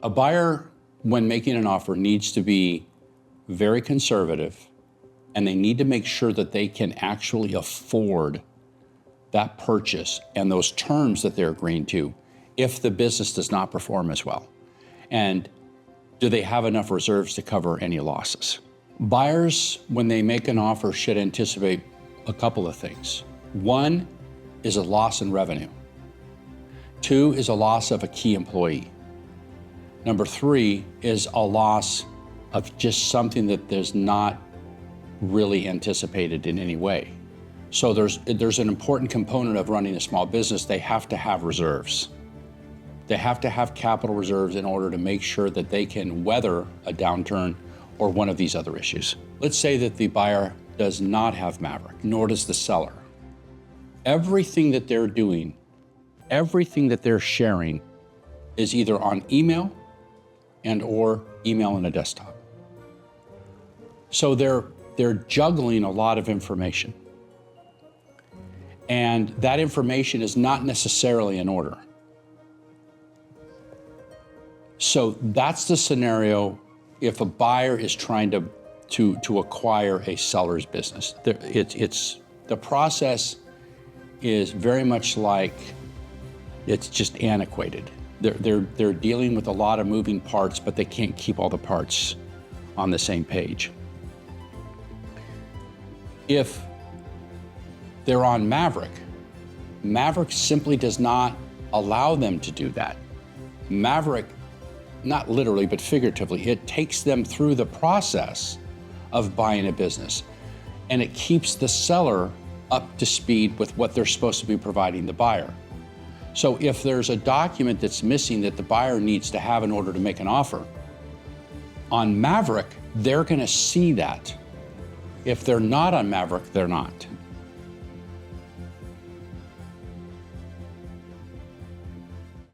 A buyer, when making an offer, needs to be very conservative, and they need to make sure that they can actually afford that purchase and those terms that they're agreeing to if the business does not perform as well. And do they have enough reserves to cover any losses? Buyers, when they make an offer, should anticipate a couple of things. One is a loss in revenue. Two is a loss of a key employee. Number three is a loss of just something that is not really anticipated in any way. So there's an important component of running a small business. They have to have reserves. They have to have capital reserves in order to make sure that they can weather a downturn or one of these other issues. Let's say that the buyer does not have Maverick, nor does the seller. Everything that they're doing, everything that they're sharing is either on email or email on a desktop. So they're juggling a lot of information. And that information is not necessarily in order. So that's the scenario if a buyer is trying to acquire a seller's business. The process is very much like it's just antiquated. They're dealing with a lot of moving parts, but they can't keep all the parts on the same page. If they're on Maverick, Maverick simply does not allow them to do that. Maverick, not literally, but figuratively, it takes them through the process of buying a business, and it keeps the seller up to speed with what they're supposed to be providing the buyer. So if there's a document that's missing that the buyer needs to have in order to make an offer, on Maverick, they're gonna see that. If they're not on Maverick, they're not.